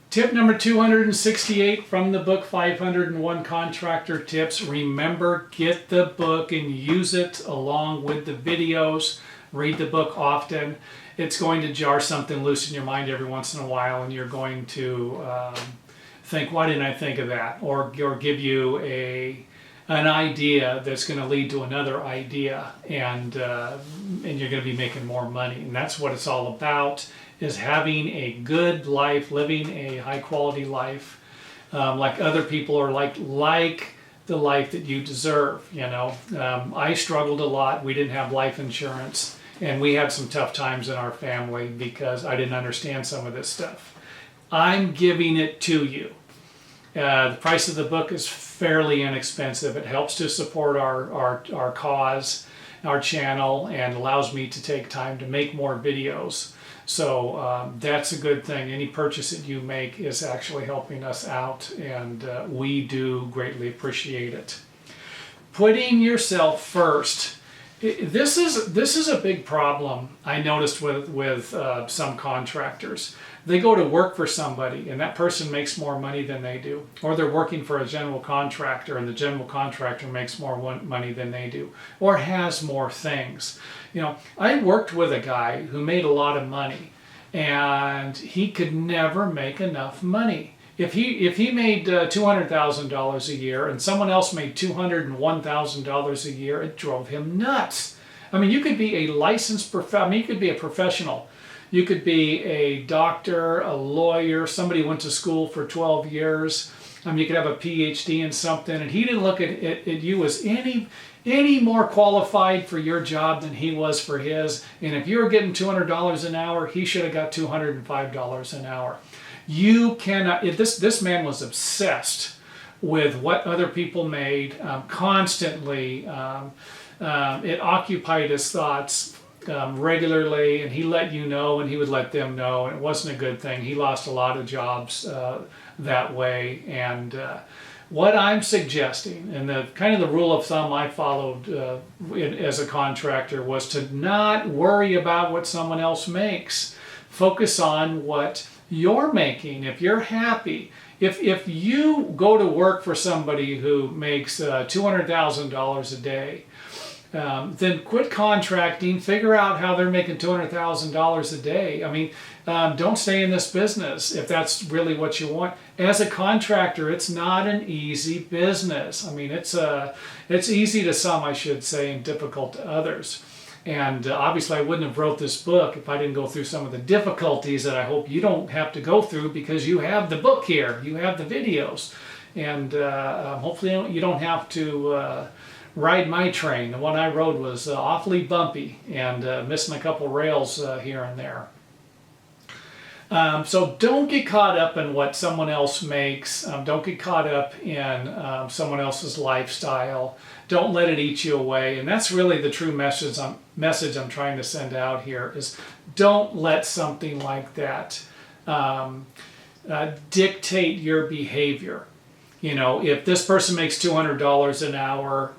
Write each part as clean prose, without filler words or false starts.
Tip number 268 from the book 501 Contractor Tips. Remember, get the book and use it along with the videos. Read the book often. It's going to jar something loose in your mind every once in a while, and you're going to think, why didn't I think of that? Or give you an idea that's going to lead to another idea, and you're going to be making more money. And that's what it's all about, is having a good life, living a high quality life, like other people, or like the life that you deserve. You know, I struggled a lot. We didn't have life insurance, and we had some tough times in our family because I didn't understand some of this stuff. I'm giving it to you. The price of the book is fairly inexpensive. It helps to support our cause, our channel, and allows me to take time to make more videos. So that's a good thing. Any purchase that you make is actually helping us out, and we do greatly appreciate it. Putting yourself first. This is a big problem I noticed with some contractors. They go to work for somebody, and that person makes more money than they do. Or they're working for a general contractor, and the general contractor makes more money than they do, or has more things. You know, I worked with a guy who made a lot of money, and he could never make enough money. If he made $200,000 a year and someone else made $201,000 a year, it drove him nuts. I mean, you could be a licensed you could be a professional. You could be a doctor, a lawyer, somebody who went to school for 12 years. You could have a PhD in something, and he didn't look at you as any more qualified for your job than he was for his. And if you were getting $200 an hour, he should have got $205 an hour. You cannot. This man was obsessed with what other people made constantly. It occupied his thoughts regularly, and he let you know, and he would let them know, and it wasn't a good thing. He lost a lot of jobs that way. And what I'm suggesting, and the kind of the rule of thumb I followed as a contractor, was to not worry about what someone else makes. Focus on what you're making. If you're happy, if you go to work for somebody who makes $200,000 a day, then quit contracting. Figure out how they're making $200,000 a day. I mean, don't stay in this business if that's really what you want. As a contractor, it's not an easy business. I mean, it's easy to some, I should say, and difficult to others. And obviously, I wouldn't have wrote this book if I didn't go through some of the difficulties that I hope you don't have to go through, because you have the book here, you have the videos, and hopefully you don't have to ride my train. The one I rode was awfully bumpy and missing a couple rails here and there. So don't get caught up in what someone else makes. Don't get caught up in someone else's lifestyle. Don't let it eat you away. And that's really the true message I'm trying to send out here, is don't let something like that dictate your behavior. You know, if this person makes $200 an hour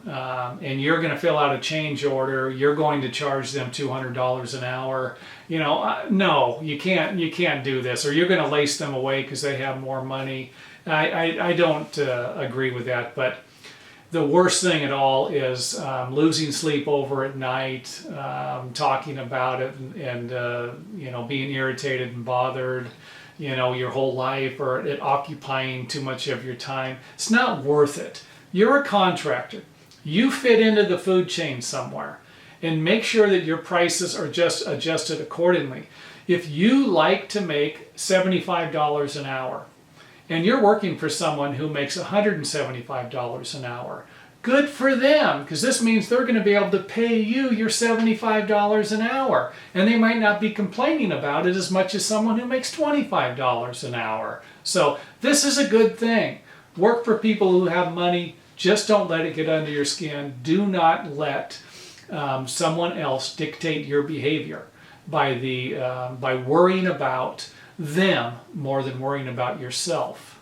and you're going to fill out a change order, you're going to charge them $200 an hour. You know, no, you can't do this, or you're going to lace them away because they have more money. I don't agree with that. But the worst thing at all is losing sleep over at night, talking about it, and you know, being irritated and bothered, you know, your whole life, or it occupying too much of your time. It's not worth it. You're a contractor. You fit into the food chain somewhere, and make sure that your prices are just adjusted accordingly. If you like to make $75 an hour, and you're working for someone who makes $175 an hour, good for them, because this means they're going to be able to pay you your $75 an hour, and they might not be complaining about it as much as someone who makes $25 an hour. So this is a good thing. Work for people who have money. Just don't let it get under your skin. Do not let someone else dictate your behavior by worrying about them more than worrying about yourself.